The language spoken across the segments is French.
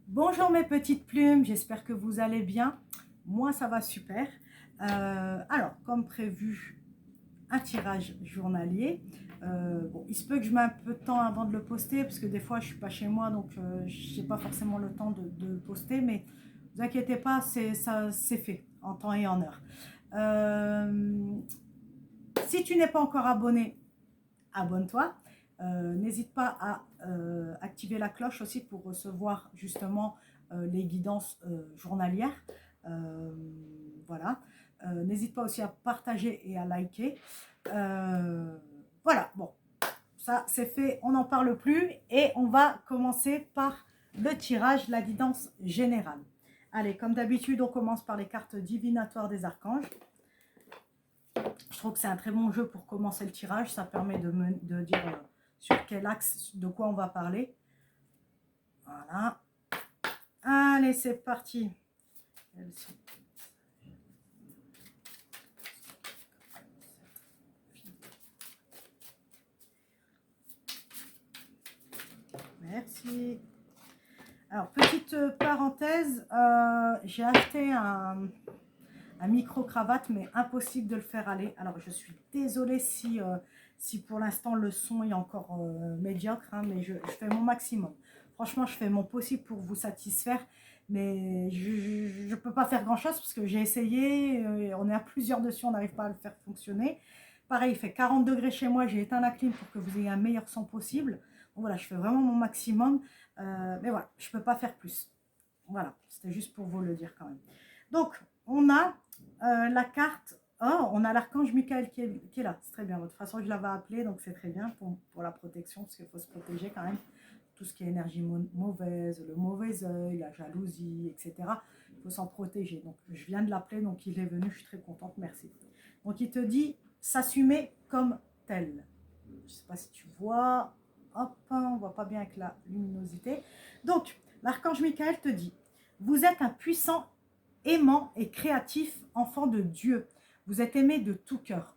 Bonjour mes petites plumes, j'espère que vous allez bien. Moi, ça va super. Alors, comme prévu, un tirage journalier. Bon, il se peut que je mette un peu de temps avant de le poster, parce que des fois, je ne suis pas chez moi, donc je n'ai pas forcément le temps de poster, mais ne vous inquiétez pas, c'est fait en temps et en heure. Euh, Si tu n'es pas encore abonné, abonne-toi. N'hésite pas à activer la cloche aussi pour recevoir justement les guidances journalières. Euh, voilà. N'hésite pas aussi à partager et à liker. Voilà, bon, ça c'est fait, on n'en parle plus et on va commencer par le tirage, la guidance générale. Allez, comme d'habitude, on commence par les cartes divinatoires des archanges. Je trouve que c'est un très bon jeu pour commencer le tirage. Ça permet de dire sur quel axe, de quoi on va parler. Voilà. Allez, c'est parti. Merci. Alors, petite parenthèse, j'ai acheté un micro-cravate, mais impossible de le faire aller. Alors, je suis désolée si pour l'instant le son est encore médiocre, hein, mais je fais mon maximum. Franchement, je fais mon possible pour vous satisfaire, mais je ne peux pas faire grand-chose parce que j'ai essayé, on est à plusieurs dessus, on n'arrive pas à le faire fonctionner. Pareil, il fait 40 degrés chez moi, j'ai éteint la clim pour que vous ayez un meilleur son possible. Donc voilà, je fais vraiment mon maximum, mais voilà, je ne peux pas faire plus. Voilà, c'était juste pour vous le dire quand même. Donc, on a la carte. Oh, on a l'archange Michael qui est là. C'est très bien. De toute façon, je l'avais appelé, donc c'est très bien pour la protection, parce qu'il faut se protéger quand même. Tout ce qui est énergie mauvaise, le mauvais œil, la jalousie, etc. Il faut s'en protéger. Donc, je viens de l'appeler, donc il est venu. Je suis très contente. Merci. Donc, il te dit s'assumer comme tel. Je ne sais pas si tu vois. Hop, on ne voit pas bien avec la luminosité. Donc, l'archange Michael te dit vous êtes un puissant aimant et créatif enfant de Dieu. Vous êtes aimé de tout cœur.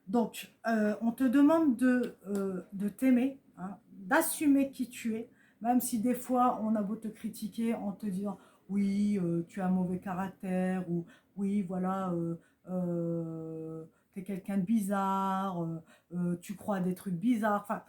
Donc, on te demande de t'aimer, hein, d'assumer qui tu es, même si des fois on a beau te critiquer en te disant oui, tu as un mauvais caractère, ou oui, voilà, tu es quelqu'un de bizarre, tu crois à des trucs bizarres. Enfin,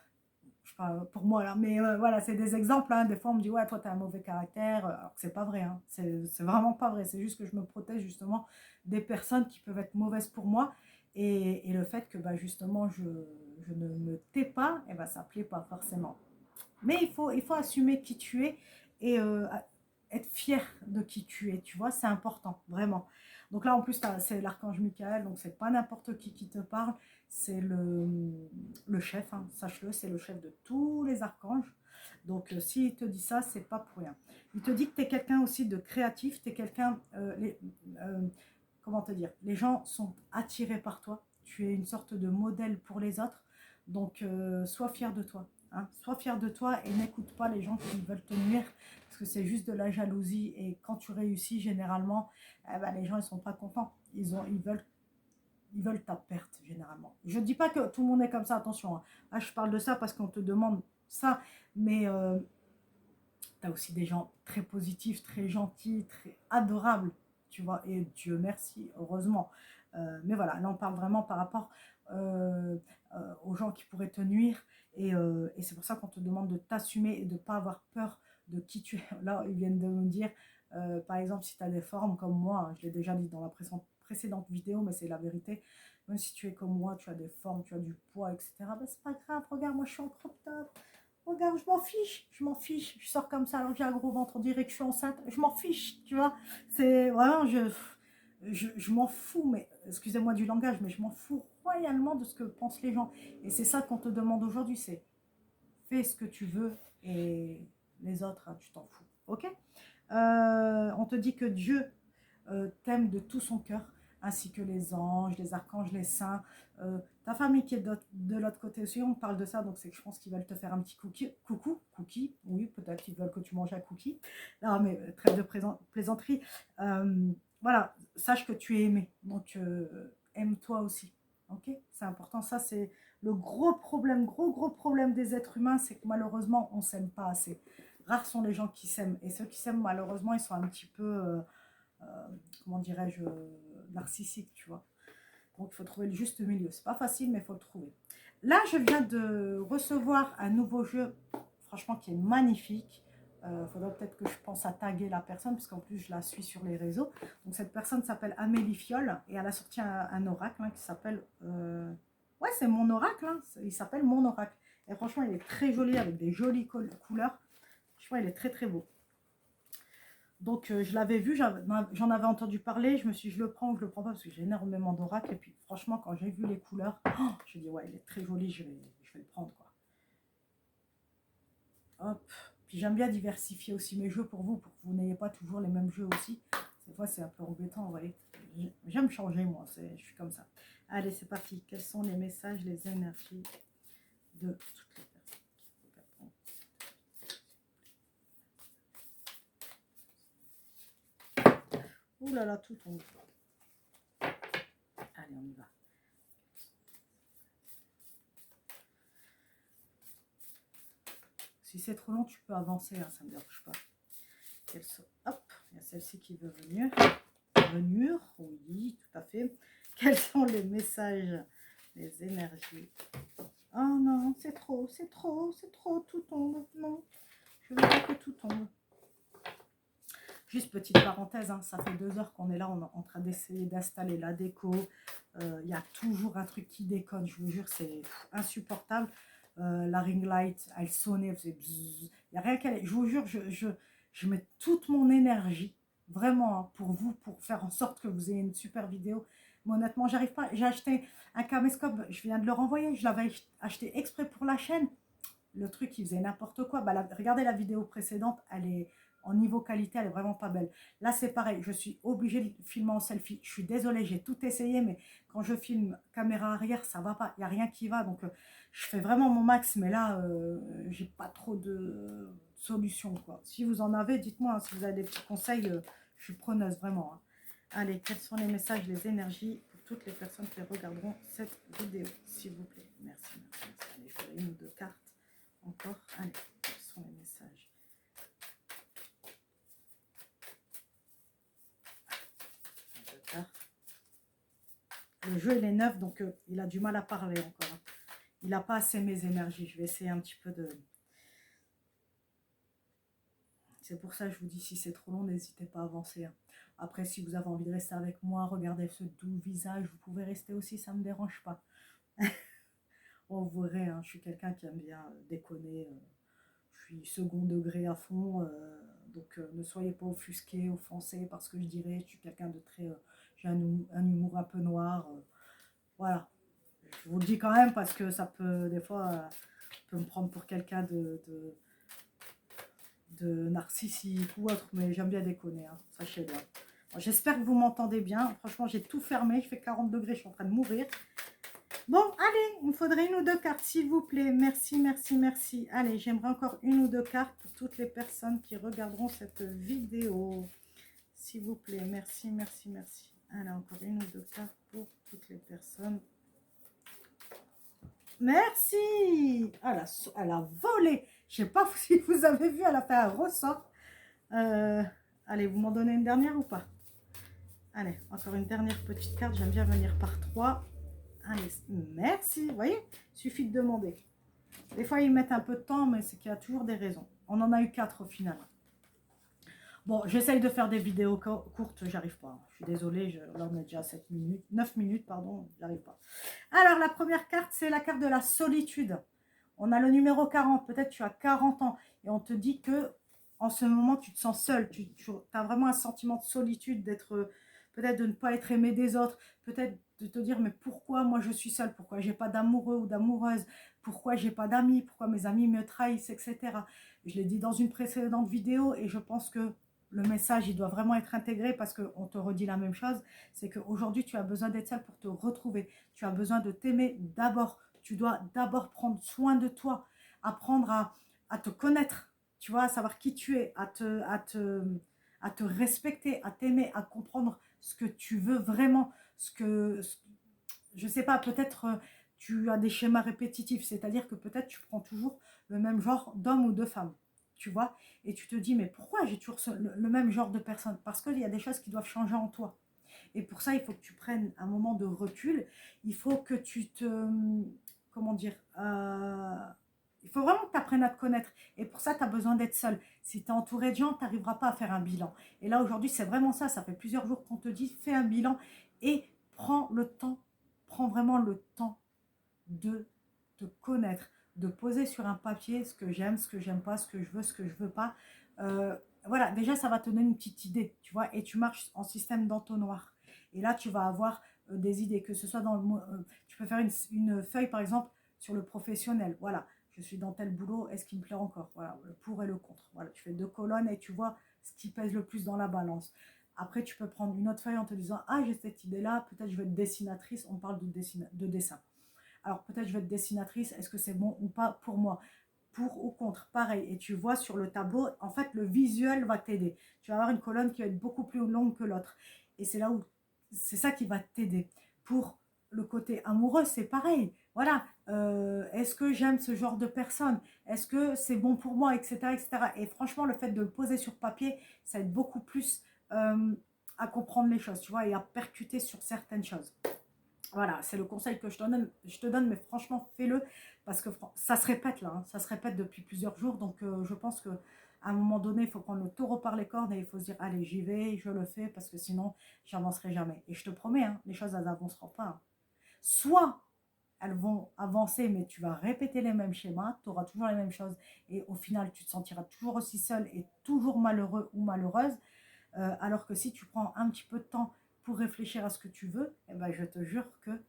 je sais pas pour moi là, mais voilà, c'est des exemples, hein. Des fois on me dit ouais, toi tu as un mauvais caractère, alors que c'est pas vrai, hein. C'est vraiment pas vrai, c'est juste que je me protège justement des personnes qui peuvent être mauvaises pour moi, et le fait que bah, justement je ne me tais pas, et bah, ça plaît pas forcément. Mais il faut assumer qui tu es, et être fier de qui tu es, tu vois, c'est important, vraiment. Donc là, en plus, c'est l'archange Michael, donc c'est pas n'importe qui te parle, c'est le chef, hein, sache-le, c'est le chef de tous les archanges. Donc s'il te dit ça, c'est pas pour rien. Il te dit que tu es quelqu'un aussi de créatif, tu es quelqu'un, comment te dire, les gens sont attirés par toi, tu es une sorte de modèle pour les autres, donc sois fier de toi. Hein. Sois fier de toi et n'écoute pas les gens qui veulent te nuire, parce que c'est juste de la jalousie, et quand tu réussis, généralement, eh ben, les gens ne sont pas contents. Ils veulent ta perte, généralement. Je ne dis pas que tout le monde est comme ça, attention. Hein. Là, je parle de ça parce qu'on te demande ça, mais tu as aussi des gens très positifs, très gentils, très adorables, tu vois, et Dieu merci, heureusement. Mais voilà, là on parle vraiment par rapport aux gens qui pourraient te nuire, et c'est pour ça qu'on te demande de t'assumer et de ne pas avoir peur de qui tu es. Là, ils viennent de me dire, par exemple, si tu as des formes comme moi, hein, je l'ai déjà dit dans la précédente vidéo, mais c'est la vérité, même si tu es comme moi, tu as des formes, tu as du poids, etc., ben, c'est pas grave, regarde, moi je suis en crop top. Regarde, je m'en fiche, je sors comme ça alors que j'ai un gros ventre, on dirait que je suis enceinte, je m'en fiche, tu vois. C'est vraiment, je m'en fous, mais excusez-moi du langage, mais je m'en fous royalement de ce que pensent les gens. Et c'est ça qu'on te demande aujourd'hui, c'est fais ce que tu veux, et les autres, hein, tu t'en fous, ok. On te dit que Dieu t'aime de tout son cœur, ainsi que les anges, les archanges, les saints, ta famille qui est de l'autre côté aussi, on parle de ça, donc c'est que je pense qu'ils veulent te faire un petit cookie, oui, peut-être qu'ils veulent que tu manges un cookie. Non, mais trêve de plaisanterie. Voilà, sache que tu es aimé, donc aime-toi aussi, ok. C'est important, ça c'est le gros problème des êtres humains, c'est que malheureusement on s'aime pas assez. rares sont les gens qui s'aiment. Et ceux qui s'aiment, malheureusement, ils sont un petit peu, comment dirais-je, narcissiques, tu vois. Donc, il faut trouver le juste milieu. C'est pas facile, mais il faut le trouver. Là, je viens de recevoir un nouveau jeu, franchement, qui est magnifique. Faudrait peut-être que je pense à taguer la personne, parce qu'en plus, je la suis sur les réseaux. Donc, cette personne s'appelle Amélie Fiole, et elle a sorti un oracle hein, qui s'appelle... Ouais, c'est mon oracle, hein, il s'appelle Mon Oracle. Et franchement, il est très joli, avec des jolies couleurs. Franchement, il est très, très beau. Donc, je l'avais vu, j'en avais entendu parler. Je me suis dit, je le prends ou je le prends pas parce que j'ai énormément d'oracles. Et puis, franchement, quand j'ai vu les couleurs, oh, je me dis, ouais, il est très joli, je vais le prendre, quoi. Hop. Puis, j'aime bien diversifier aussi mes jeux pour que vous n'ayez pas toujours les mêmes jeux aussi. Des fois, c'est un peu embêtant, vous voyez. J'aime changer, moi, je suis comme ça. Allez, c'est parti. Quels sont les messages, les énergies de toutes les personnes qui regarderont? Ouh là là, tout tombe. Allez, on y va. Si c'est trop long, tu peux avancer, hein, ça ne me dérange pas. Hop, il y a celle-ci qui veut venir. Venir, oui, tout à fait. Quels sont les messages, les énergies? Oh non, c'est trop, tout tombe. Non, je veux pas que tout tombe. Juste petite parenthèse, hein, ça fait 2 heures qu'on est là, on est en train d'essayer d'installer la déco. Il y a toujours un truc qui déconne, je vous jure, c'est insupportable. La ring light, elle sonnait, elle faisait bzzz. Il n'y a rien qu'elle. Je vous jure, je mets toute mon énergie, vraiment, hein, pour vous, pour faire en sorte que vous ayez une super vidéo. Mais honnêtement, j'arrive pas. J'ai acheté un caméscope, je viens de le renvoyer, je l'avais acheté exprès pour la chaîne. Le truc, il faisait n'importe quoi. Bah, regardez la vidéo précédente, elle est en niveau qualité, elle est vraiment pas belle. Là, c'est pareil, je suis obligée de filmer en selfie. Je suis désolée, j'ai tout essayé, mais quand je filme caméra arrière, ça va pas. Il n'y a rien qui va. Donc, je fais vraiment mon max, mais là, j'ai pas trop de solutions, quoi. Si vous en avez, dites-moi. Hein, si vous avez des petits conseils, je suis preneuse, vraiment. Hein. Allez, quels sont les messages, les énergies pour toutes les personnes qui regarderont cette vidéo, s'il vous plaît. Merci, merci, merci. Allez, je ferai une ou deux cartes. Encore, allez, quels sont les messages? Le jeu, il est neuf, donc il a du mal à parler encore. Hein. Il n'a pas assez mes énergies. Je vais essayer un petit peu de... C'est pour ça que je vous dis, si c'est trop long, n'hésitez pas à avancer. Hein. Après, si vous avez envie de rester avec moi, regardez ce doux visage, vous pouvez rester aussi, ça ne me dérange pas. On verrait, hein, je suis quelqu'un qui aime bien déconner. Je suis second degré à fond, donc ne soyez pas offusqués, offensés parce que je dirais, je suis quelqu'un de très... j'ai un humour un peu noir, voilà. Je vous le dis quand même parce que ça peut, des fois, peut me prendre pour quelqu'un de narcissique ou autre, mais j'aime bien déconner, hein, sachez-le. Bon, j'espère que vous m'entendez bien. Franchement, j'ai tout fermé, je fais 40 degrés, je suis en train de mourir. Bon, allez, il me faudrait une ou deux cartes, s'il vous plaît. Merci, merci, merci. Allez, j'aimerais encore une ou deux cartes pour toutes les personnes qui regarderont cette vidéo. S'il vous plaît, merci, merci, merci. Allez, encore une ou deux cartes pour toutes les personnes. Merci. Elle a volé. Je ne sais pas si vous avez vu, elle a fait un ressort. Allez, vous m'en donnez une dernière ou pas? Allez, encore une dernière petite carte. J'aime bien venir par 3. Allez, merci. Vous voyez, il suffit de demander. Des fois, ils mettent un peu de temps, mais c'est qu'il y a toujours des raisons. On en a eu 4 au final. Bon, j'essaye de faire des vidéos courtes, j'arrive pas. Je suis désolée, là on est déjà à 7 minutes, 9 minutes, pardon, j'arrive pas. Alors, la première carte, c'est la carte de la solitude. On a le numéro 40, peut-être tu as 40 ans, et on te dit que en ce moment, tu te sens seul. Tu as vraiment un sentiment de solitude, d'être, peut-être de ne pas être aimé des autres, peut-être de te dire, mais pourquoi moi je suis seule? Pourquoi j'ai pas d'amoureux ou d'amoureuse? Pourquoi j'ai pas d'amis? Pourquoi mes amis me trahissent, etc. Je l'ai dit dans une précédente vidéo, et je pense que le message, il doit vraiment être intégré parce qu'on te redit la même chose. C'est qu'aujourd'hui, tu as besoin d'être seul pour te retrouver. Tu as besoin de t'aimer d'abord. Tu dois d'abord prendre soin de toi, apprendre à te connaître, tu vois, à savoir qui tu es, à te respecter, à t'aimer, à comprendre ce que tu veux vraiment, je ne sais pas, peut-être tu as des schémas répétitifs, c'est-à-dire que peut-être tu prends toujours le même genre d'homme ou de femme. tu vois, et tu te dis, mais pourquoi j'ai toujours le même genre de personne? Parce qu'il y a des choses qui doivent changer en toi. Et pour ça, il faut que tu prennes un moment de recul. Il faut que tu te... Comment dire il faut vraiment que tu apprennes à te connaître. Et pour ça, tu as besoin d'être seul. Si tu es entouré de gens, tu n'arriveras pas à faire un bilan. Et là, aujourd'hui, c'est vraiment ça. Ça fait plusieurs jours qu'on te dit, fais un bilan et prends le temps. Prends vraiment le temps de te connaître, de poser sur un papier ce que j'aime, ce que j'aime pas, ce que je veux pas. Euh, voilà, déjà, ça va te donner une petite idée, tu vois, et tu marches en système d'entonnoir. Et là, tu vas avoir des idées, que ce soit dans tu peux faire une feuille, par exemple, sur le professionnel. Voilà, je suis dans tel boulot, est-ce qu'il me plaît encore? Voilà, le pour et le contre. Voilà, tu fais 2 colonnes et tu vois ce qui pèse le plus dans la balance. Après, tu peux prendre une autre feuille en te disant, ah, j'ai cette idée-là, peut-être je vais être dessinatrice, on parle de dessin. Alors peut-être je vais être dessinatrice, est-ce que c'est bon ou pas pour moi? Pour ou contre, pareil. Et tu vois sur le tableau, en fait, le visuel va t'aider. Tu vas avoir une colonne qui va être beaucoup plus longue que l'autre. Et c'est là où, c'est ça qui va t'aider. Pour le côté amoureux, c'est pareil. Voilà, est-ce que j'aime ce genre de personne? Est-ce que c'est bon pour moi, etc., etc. Et franchement, le fait de le poser sur papier, ça aide beaucoup plus à comprendre les choses, tu vois, et à percuter sur certaines choses. Voilà, c'est le conseil que je te donne, mais franchement, fais-le, parce que ça se répète là, hein, ça se répète depuis plusieurs jours, donc je pense qu'à un moment donné, il faut prendre le taureau par les cornes et il faut se dire, allez, j'y vais, je le fais, parce que sinon, j'avancerai jamais. Et je te promets, hein, les choses, elles n'avanceront pas. Hein. Soit elles vont avancer, mais tu vas répéter les mêmes schémas, tu auras toujours les mêmes choses, et au final, tu te sentiras toujours aussi seul et toujours malheureux ou malheureuse, alors que si tu prends un petit peu de temps pour réfléchir à ce que tu veux, eh ben, je te jure que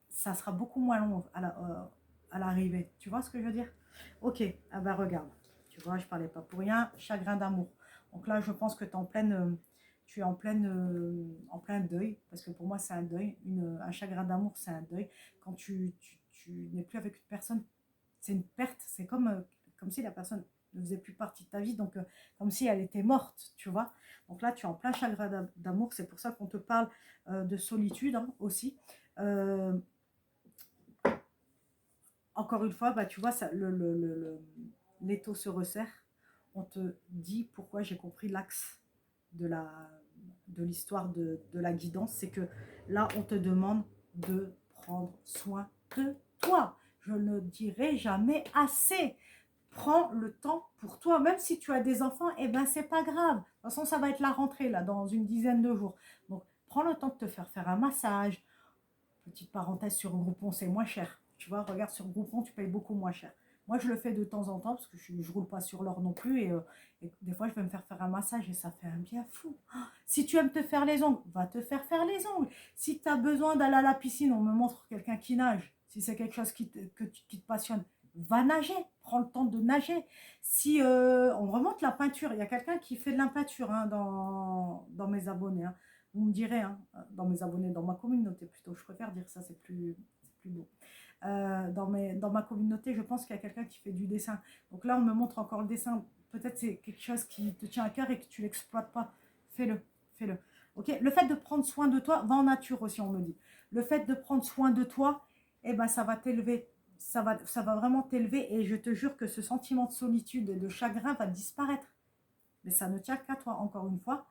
ça sera beaucoup moins long à l'arrivée. Tu vois ce que je veux dire? Ok, ah ben regarde. Tu vois, je parlais pas pour rien. Chagrin d'amour. Donc là, je pense que tu es en plein deuil, parce que pour moi, c'est un deuil. Un chagrin d'amour, c'est un deuil. Quand tu n'es plus avec une personne, c'est une perte. C'est comme si la personne ne faisait plus partie de ta vie, donc comme si elle était morte, tu vois. Donc là, tu es en plein chagrin d'amour. C'est pour ça qu'on te parle de solitude hein, aussi. Euh, Encore une fois, bah, tu vois, ça, l'étau se resserre. On te dit pourquoi j'ai compris l'axe de l'histoire de la guidance. C'est que là, on te demande de prendre soin de toi. Je ne dirai jamais assez. Prends le temps pour toi. Même si tu as des enfants, eh ben, c'est pas grave. De toute façon, ça va être la rentrée, là, dans une dizaine de jours. Donc, prends le temps de te faire un massage. Petite parenthèse, sur Groupon, c'est moins cher. Tu vois, regarde sur Groupon, tu payes beaucoup moins cher. Moi, je le fais de temps en temps parce que je ne roule pas sur l'or non plus. Et des fois, je vais me faire un massage et ça fait un bien fou. Ah, si tu aimes te faire les ongles, va te faire les ongles. Si tu as besoin d'aller à la piscine, on me montre quelqu'un qui nage. Si c'est quelque chose qui te passionne, va nager. Prends le temps de nager. Si on remonte la peinture, il y a quelqu'un qui fait de la peinture hein, dans mes abonnés. Hein. Vous me direz, hein, dans mes abonnés, dans ma communauté plutôt, je préfère dire ça, c'est plus beau. Dans ma communauté, je pense qu'il y a quelqu'un qui fait du dessin. Donc là, on me montre encore le dessin. Peut-être c'est quelque chose qui te tient à cœur et que tu l'exploites pas. Fais-le, fais-le. Ok. Le fait de prendre soin de toi, va en nature aussi, on me dit. Le fait de prendre soin de toi, eh ben, ça va t'élever. Ça va vraiment t'élever et je te jure que ce sentiment de solitude et de chagrin va disparaître. Mais ça ne tient qu'à toi, encore une fois.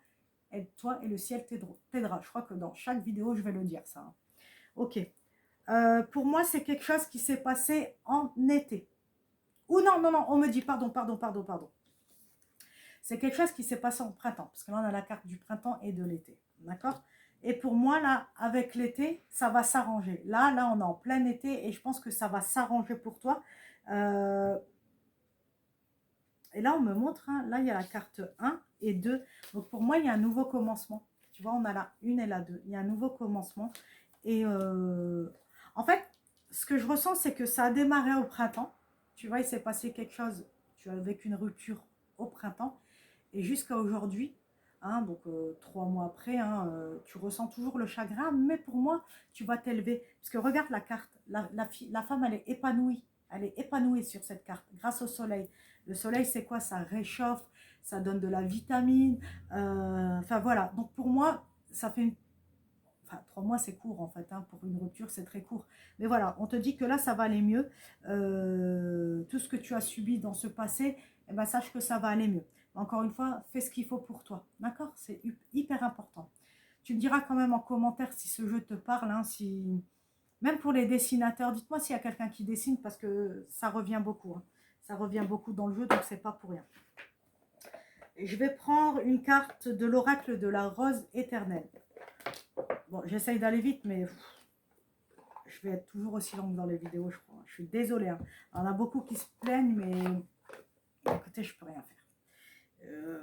Aide-toi et le ciel t'aidera. Je crois que dans chaque vidéo, je vais le dire ça. Hein. Ok. Pour moi, c'est quelque chose qui s'est passé en été. Ou non, non, non, on me dit, pardon. C'est quelque chose qui s'est passé en printemps. Parce que là, on a la carte du printemps et de l'été. D'accord? Et pour moi, là, avec l'été, ça va s'arranger. Là, on est en plein été et je pense que ça va s'arranger pour toi. Et là, on me montre, hein, là, il y a la carte 1 et 2. Donc, pour moi, il y a un nouveau commencement. Tu vois, on a la 1 et la 2. Il y a un nouveau commencement. Et en fait, ce que je ressens, c'est que ça a démarré au printemps. Tu vois, il s'est passé quelque chose. Tu as vécu une rupture au printemps. Et jusqu'à aujourd'hui, hein, donc 3 mois après, hein, tu ressens toujours le chagrin. Mais pour moi, tu vas t'élever. Parce que regarde la carte. La femme, elle est épanouie. Elle est épanouie sur cette carte grâce au soleil. Le soleil, c'est quoi? Ça réchauffe, ça donne de la vitamine. Enfin, voilà. Donc, pour moi, ça fait une... Enfin, 3 mois, c'est court, en fait. Hein, pour une rupture, c'est très court. Mais voilà, on te dit que là, ça va aller mieux. Tout ce que tu as subi dans ce passé, eh ben, sache que ça va aller mieux. Encore une fois, fais ce qu'il faut pour toi. D'accord? C'est hyper important. Tu me diras quand même en commentaire si ce jeu te parle, hein, si... Même pour les dessinateurs, dites-moi s'il y a quelqu'un qui dessine parce que ça revient beaucoup. Hein. Ça revient beaucoup dans le jeu, donc c'est pas pour rien. Et je vais prendre une carte de l'oracle de la rose éternelle. Bon, j'essaye d'aller vite, mais je vais être toujours aussi longue dans les vidéos, je crois. Je suis désolée. Hein. Il y en a beaucoup qui se plaignent, mais écoutez, je peux rien faire.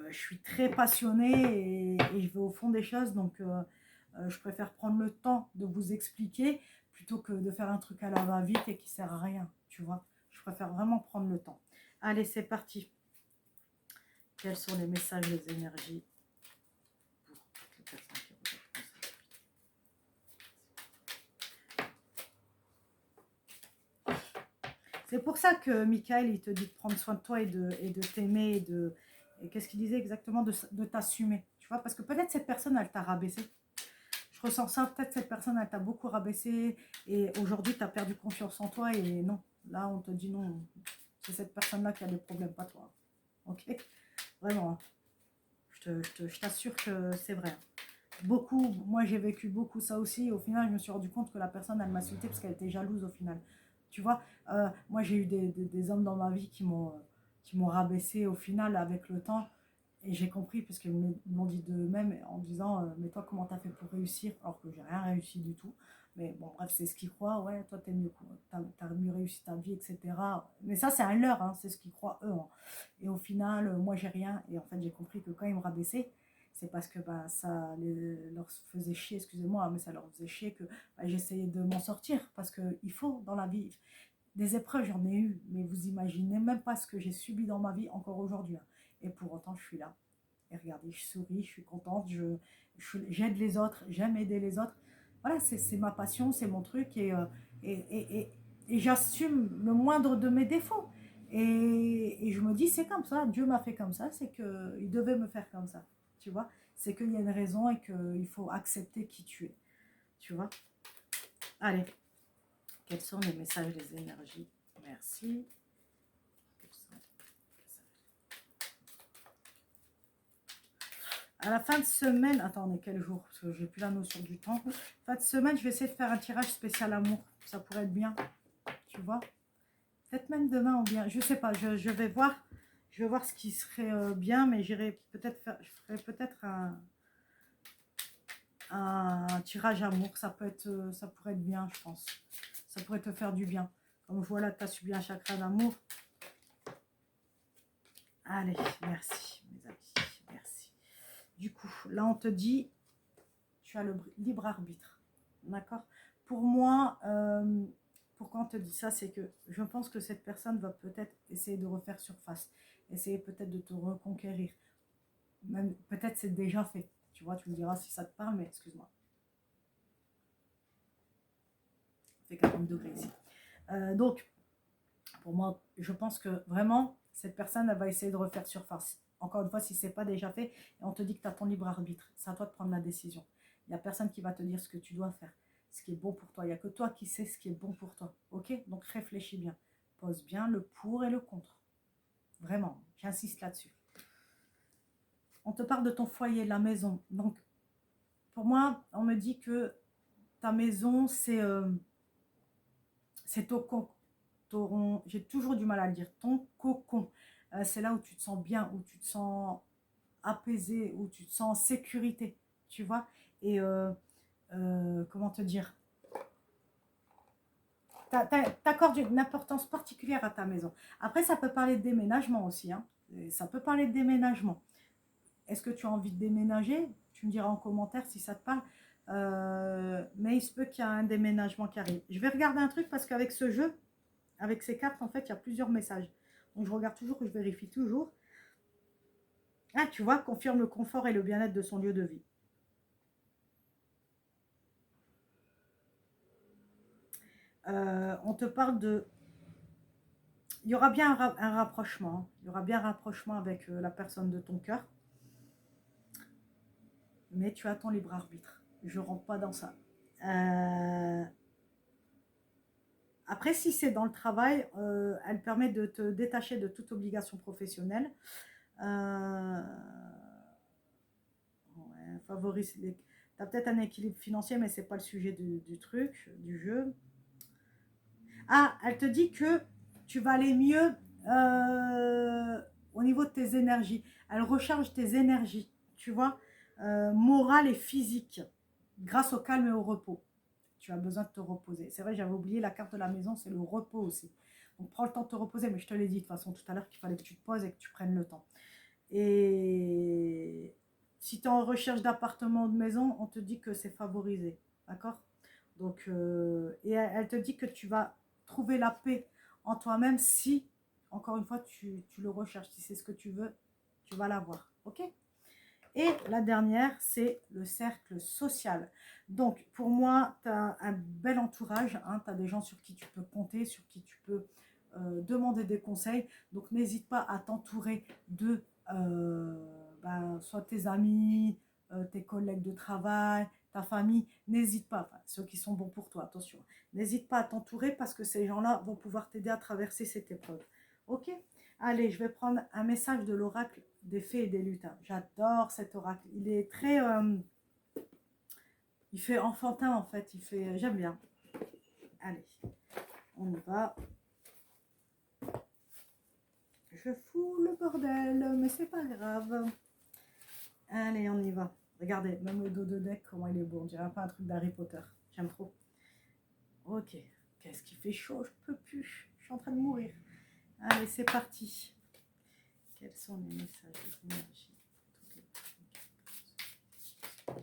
Je suis très passionnée et je vais au fond des choses, donc je préfère prendre le temps de vous expliquer plutôt que de faire un truc à la va-vite et qui sert à rien, tu vois. Je préfère vraiment prendre le temps. Allez, c'est parti. Quels sont les messages des énergies pour toutes les personnes qui regardent ça? C'est pour ça que Michael, il te dit de prendre soin de toi et de t'aimer et qu'est-ce qu'il disait exactement de t'assumer, tu vois, parce que peut-être cette personne, elle t'a rabaissé. Je ressens ça, peut-être cette personne, elle t'a beaucoup rabaissé et aujourd'hui, tu as perdu confiance en toi et non, là, on te dit non, c'est cette personne-là qui a des problèmes, pas toi. Ok? Vraiment, je t'assure que c'est vrai. Beaucoup, moi j'ai vécu beaucoup ça aussi et au final, je me suis rendu compte que la personne, elle m'insultait parce qu'elle était jalouse au final. Tu vois, moi j'ai eu des hommes dans ma vie qui m'ont rabaissé au final avec le temps. Et j'ai compris, parce qu'ils m'ont dit d'eux-mêmes en disant mais toi, comment t'as fait pour réussir? Alors que j'ai rien réussi du tout. Mais bon, bref, c'est ce qu'ils croient. Ouais, toi, t'as mieux réussi ta vie, etc. Mais ça, c'est un leurre, hein, c'est ce qu'ils croient eux. Hein. Et au final, moi, j'ai rien. Et en fait, j'ai compris que quand ils me rabaissaient, c'est parce que bah, ça leur faisait chier, excusez-moi, mais ça leur faisait chier que bah, j'essayais de m'en sortir. Parce qu'il faut, dans la vie, des épreuves, j'en ai eu. Mais vous imaginez même pas ce que j'ai subi dans ma vie encore aujourd'hui. Hein. Et pour autant, je suis là. Et regardez, je souris, je suis contente, j'aide les autres, j'aime aider les autres. Voilà, c'est ma passion, c'est mon truc. Et, et, et, et j'assume le moindre de mes défauts. Et je me dis, c'est comme ça, Dieu m'a fait comme ça, c'est qu'il devait me faire comme ça. Tu vois, c'est qu'il y a une raison et qu'il faut accepter qui tu es. Tu vois. Allez, quels sont les messages des énergies? Merci. À la fin de semaine, attends, on est quel jour? Parce que j'ai plus la notion du temps. Fin de semaine, je vais essayer de faire un tirage spécial amour. Ça pourrait être bien, tu vois. Peut-être même demain ou bien, je sais pas. Je vais voir. Je vais voir ce qui serait bien, mais j'irai peut-être faire. Je ferai peut-être un tirage amour. Ça pourrait être bien, je pense. Ça pourrait te faire du bien. Comme je vois là, tu as subi un chakra d'amour. Allez, merci, mes amis. Merci. Du coup, là, on te dit, tu as le libre arbitre. D'accord? Pour moi, pourquoi on te dit ça, c'est que je pense que cette personne va peut-être essayer de refaire surface. Essayer peut-être de te reconquérir. Même peut-être c'est déjà fait. Tu vois, tu me diras si ça te parle, mais excuse-moi. Il fait 40 degrés ici. Donc, pour moi, je pense que vraiment, cette personne, elle va essayer de refaire surface. Encore une fois, si ce n'est pas déjà fait, et on te dit que tu as ton libre arbitre. C'est à toi de prendre la décision. Il n'y a personne qui va te dire ce que tu dois faire, ce qui est bon pour toi. Il n'y a que toi qui sais ce qui est bon pour toi. Ok? Donc réfléchis bien. Pose bien le pour et le contre. Vraiment, j'insiste là-dessus. On te parle de ton foyer, de la maison. Donc, pour moi, on me dit que ta maison, c'est j'ai toujours du mal à le dire, ton cocon. C'est là où tu te sens bien, où tu te sens apaisé, où tu te sens en sécurité, tu vois. Et comment te dire, t'accordes une importance particulière à ta maison. Après, ça peut parler de déménagement aussi, hein. Ça peut parler de déménagement. Est-ce que tu as envie de déménager? Tu me diras en commentaire si ça te parle. Mais il se peut qu'il y a un déménagement qui arrive. Je vais regarder un truc parce qu'avec ce jeu, avec ces cartes, en fait, il y a plusieurs messages. Donc, je regarde toujours, je vérifie toujours. Ah, tu vois, confirme le confort et le bien-être de son lieu de vie. On te parle de... Il y aura bien un rapprochement. Hein. Il y aura bien un rapprochement avec la personne de ton cœur. Mais tu as ton libre arbitre. Je ne rentre pas dans ça. Après, si c'est dans le travail, elle permet de te détacher de toute obligation professionnelle. Ouais, favorise les... Tu as peut-être un équilibre financier, mais c'est pas le sujet du truc, du jeu. Ah, elle te dit que tu vas aller mieux au niveau de tes énergies. Elle recharge tes énergies, tu vois, morale et physique, grâce au calme et au repos. Tu as besoin de te reposer. C'est vrai, j'avais oublié la carte de la maison, c'est le repos aussi. Donc prends le temps de te reposer, mais je te l'ai dit de toute façon tout à l'heure qu'il fallait que tu te poses et que tu prennes le temps. Et si tu es en recherche d'appartement ou de maison, on te dit que c'est favorisé. D'accord? Donc, et elle te dit que tu vas trouver la paix en toi-même si, encore une fois, tu le recherches. Si c'est ce que tu veux, tu vas l'avoir. Ok? Et la dernière, c'est le cercle social. Donc, pour moi, tu as un bel entourage. Hein, tu as des gens sur qui tu peux compter, sur qui tu peux demander des conseils. Donc, n'hésite pas à t'entourer de soit tes amis, tes collègues de travail, ta famille. N'hésite pas, enfin, ceux qui sont bons pour toi, attention. N'hésite pas à t'entourer parce que ces gens-là vont pouvoir t'aider à traverser cette épreuve. Ok? Allez, je vais prendre un message de l'oracle des fées et des lutins. J'adore cet oracle. Il est très... il fait enfantin en fait. Il fait... J'aime bien. Allez, on y va. Je fous le bordel, mais c'est pas grave. Allez, on y va. Regardez, même le dos de deck, comment il est beau. On dirait pas un truc d'Harry Potter. J'aime trop. Ok. Qu'est-ce qui fait chaud? Je peux plus. Je suis en train de mourir. Allez, c'est parti. Quels sont les messages d'énergie?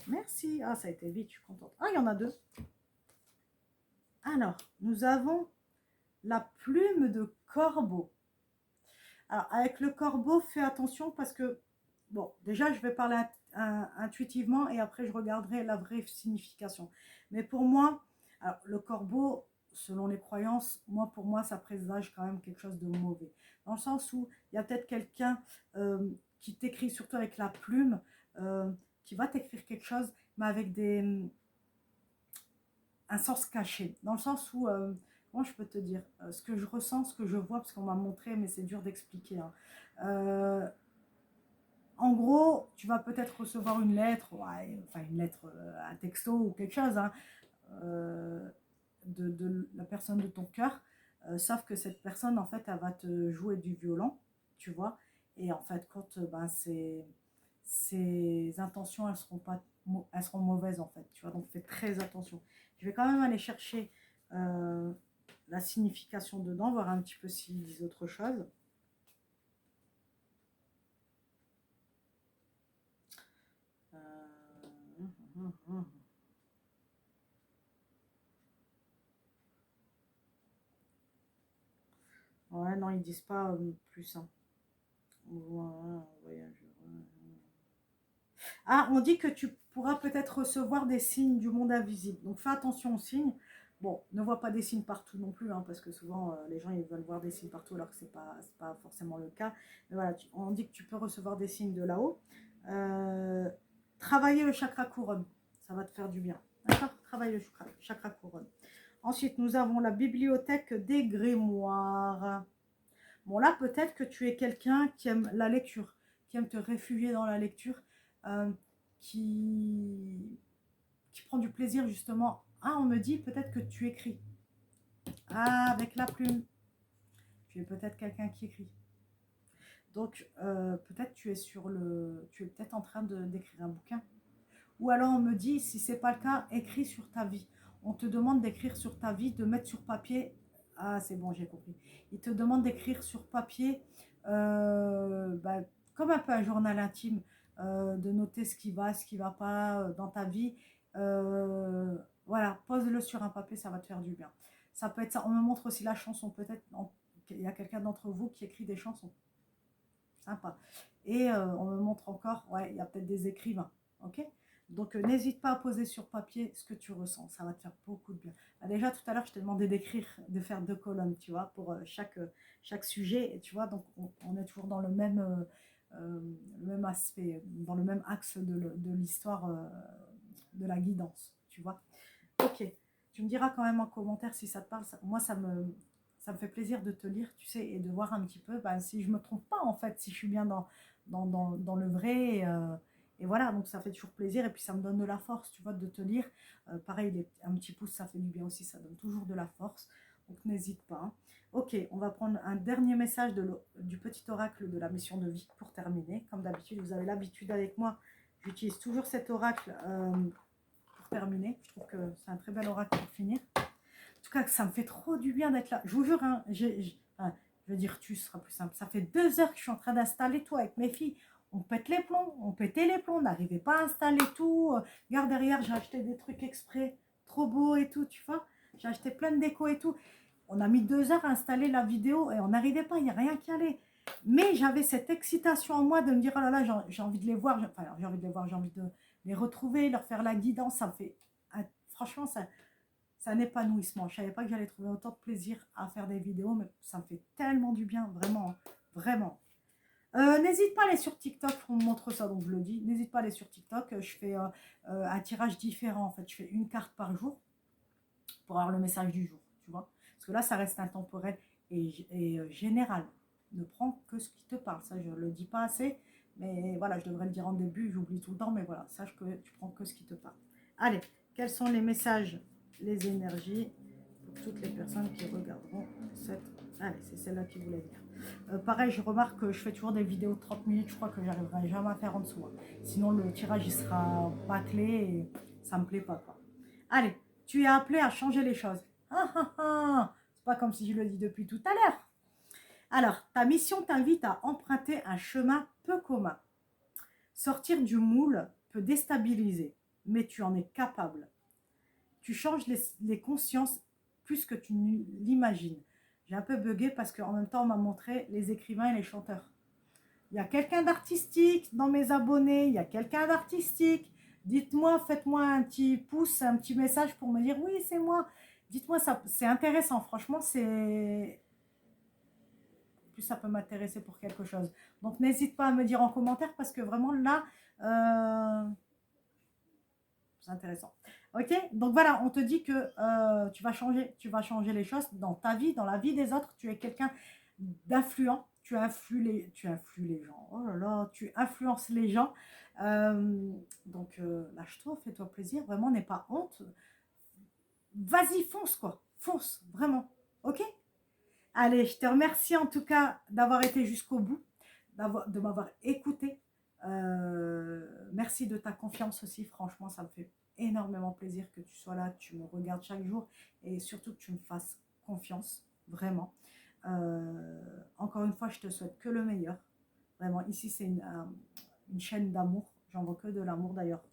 Merci. Ah, ça a été vite, je suis contente. Ah, il y en a deux. Alors, nous avons la plume de corbeau. Alors, avec le corbeau, fais attention parce que, bon, déjà, je vais parler intuitivement et après, je regarderai la vraie signification. Mais pour moi, alors, le corbeau, selon les croyances, pour moi, ça présage quand même quelque chose de mauvais. Dans le sens où il y a peut-être quelqu'un qui t'écrit, surtout avec la plume, qui va t'écrire quelque chose, mais avec un sens caché. Dans le sens où, comment je peux te dire, ce que je ressens, ce que je vois, parce qu'on m'a montré, mais c'est dur d'expliquer. Hein. En gros, tu vas peut-être recevoir une lettre, ouais, enfin une lettre, un texto ou quelque chose, hein, de la personne de ton cœur, sauf que cette personne, en fait, elle va te jouer du violon, tu vois, et en fait, quand ses intentions, elles seront mauvaises, en fait, tu vois, donc fais très attention. Je vais quand même aller chercher la signification dedans, voir un petit peu s'ils disent autre chose. Ouais, non, ils disent pas plus. Hein. Ah, on dit que tu pourras peut-être recevoir des signes du monde invisible. Donc fais attention aux signes. Bon, ne vois pas des signes partout non plus, hein, parce que souvent les gens ils veulent voir des signes partout alors que c'est pas forcément le cas. Mais voilà, on dit que tu peux recevoir des signes de là-haut. Travailler le chakra couronne, ça va te faire du bien. D'accord? Travaille le chakra couronne. Ensuite, nous avons la bibliothèque des grimoires. Bon, là, peut-être que tu es quelqu'un qui aime la lecture, qui aime te réfugier dans la lecture, euh, qui prend du plaisir justement. Ah, on me dit peut-être que tu écris. Ah, avec la plume. Tu es peut-être quelqu'un qui écrit. Donc, peut-être tu es peut-être en train d'écrire un bouquin. Ou alors on me dit, si c'est pas le cas, écris sur ta vie. On te demande d'écrire sur ta vie, de mettre sur papier. Ah, c'est bon, j'ai compris. Il te demande d'écrire sur papier, comme un peu un journal intime, de noter ce qui va pas dans ta vie. Voilà, pose-le sur un papier, ça va te faire du bien. Ça peut être ça. On me montre aussi la chanson. Peut-être il y a quelqu'un d'entre vous qui écrit des chansons. Sympa. Et on me montre encore, ouais, il y a peut-être des écrivains. Ok? Donc, n'hésite pas à poser sur papier ce que tu ressens. Ça va te faire beaucoup de bien. Ah, déjà, tout à l'heure, je t'ai demandé d'écrire, de faire 2 colonnes, tu vois, pour chaque sujet. Et tu vois, donc, on est toujours dans le même aspect, dans le même axe de l'histoire de la guidance, tu vois. Ok. Tu me diras quand même en commentaire si ça te parle. Moi, ça me fait plaisir de te lire, tu sais, et de voir un petit peu si je me trompe pas, en fait, si je suis bien dans le vrai. Et voilà, donc ça fait toujours plaisir. Et puis, ça me donne de la force, tu vois, de te lire. Pareil, un petit pouce, ça fait du bien aussi. Ça donne toujours de la force. Donc, n'hésite pas. Hein. Ok, on va prendre un dernier message du petit oracle de la mission de vie pour terminer. Comme d'habitude, vous avez l'habitude avec moi. J'utilise toujours cet oracle pour terminer. Je trouve que c'est un très bel oracle pour finir. En tout cas, ça me fait trop du bien d'être là. Je vous jure, hein, enfin, je veux dire, ce sera plus simple. Ça fait 2 heures que je suis en train d'installer tout avec mes filles. On pète les plombs, on pétait les plombs, on n'arrivait pas à installer tout. Regarde derrière, j'ai acheté des trucs exprès, trop beaux et tout, tu vois. J'ai acheté plein de déco et tout. On a mis 2 heures à installer la vidéo et on n'arrivait pas, il n'y a rien qui allait. Mais j'avais cette excitation en moi de me dire, oh là là, j'ai envie de les voir. Enfin, j'ai envie de les voir, j'ai envie de les retrouver, leur faire la guidance. Ça me fait, franchement, c'est un épanouissement. Je ne savais pas que j'allais trouver autant de plaisir à faire des vidéos, mais ça me fait tellement du bien, vraiment, vraiment. N'hésite pas à aller sur TikTok, on me montre ça, donc je le dis. N'hésite pas à aller sur TikTok. Je fais un tirage différent, en fait. Je fais une carte par jour pour avoir le message du jour, tu vois. Parce que là, ça reste intemporel et général. Ne prends que ce qui te parle. Ça, je ne le dis pas assez, mais voilà, je devrais le dire en début, j'oublie tout le temps, mais voilà, sache que tu prends que ce qui te parle. Allez, quels sont les messages, les énergies pour toutes les personnes qui regarderont cette... Allez, c'est celle-là qui voulait venir. Pareil, je remarque que je fais toujours des vidéos de 30 minutes, je crois que j'arriverai jamais à faire en dessous. Hein. Sinon, le tirage, il sera bâclé et ça me plaît pas, quoi. Allez, tu es appelé à changer les choses. Ah, ah, ah. C'est pas comme si je le dis depuis tout à l'heure. Alors, ta mission t'invite à emprunter un chemin peu commun. Sortir du moule peut déstabiliser, mais tu en es capable. Tu changes les consciences plus que tu l'imagines. J'ai un peu bugué parce qu'en même temps, on m'a montré les écrivains et les chanteurs. Il y a quelqu'un d'artistique dans mes abonnés, il y a quelqu'un d'artistique. Dites-moi, faites-moi un petit pouce, un petit message pour me dire oui, c'est moi. Dites-moi, ça, c'est intéressant, franchement, c'est... Plus ça peut m'intéresser pour quelque chose. Donc, n'hésite pas à me dire en commentaire parce que vraiment là, c'est intéressant. Ok, donc voilà, on te dit que tu vas changer les choses dans ta vie, dans la vie des autres. Tu es quelqu'un d'influent, tu influes les gens. Oh là là, tu influences les gens. Donc lâche-toi, fais-toi plaisir. Vraiment, n'aie pas honte. Vas-y, fonce quoi, fonce, vraiment. Ok. Allez, je te remercie en tout cas d'avoir été jusqu'au bout, de m'avoir écouté. Merci de ta confiance aussi, franchement, ça me fait énormément plaisir que tu sois là, que tu me regardes chaque jour et surtout que tu me fasses confiance, vraiment. Encore une fois, je te souhaite que le meilleur. Vraiment, ici, c'est une chaîne d'amour. J'envoie que de l'amour d'ailleurs.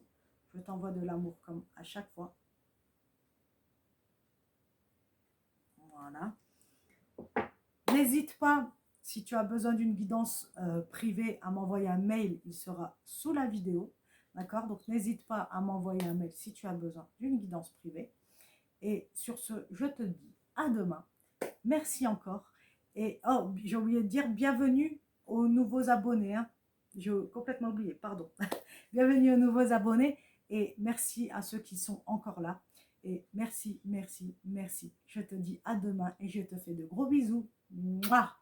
Je t'envoie de l'amour comme à chaque fois. Voilà. N'hésite pas, si tu as besoin d'une guidance privée, à m'envoyer un mail. Il sera sous la vidéo. D'accord? Donc, n'hésite pas à m'envoyer un mail si tu as besoin d'une guidance privée. Et sur ce, je te dis à demain. Merci encore. Et, oh, j'ai oublié de dire bienvenue aux nouveaux abonnés. Hein. J'ai complètement oublié, pardon. Bienvenue aux nouveaux abonnés. Et merci à ceux qui sont encore là. Et merci, merci, merci. Je te dis à demain et je te fais de gros bisous. Mouah.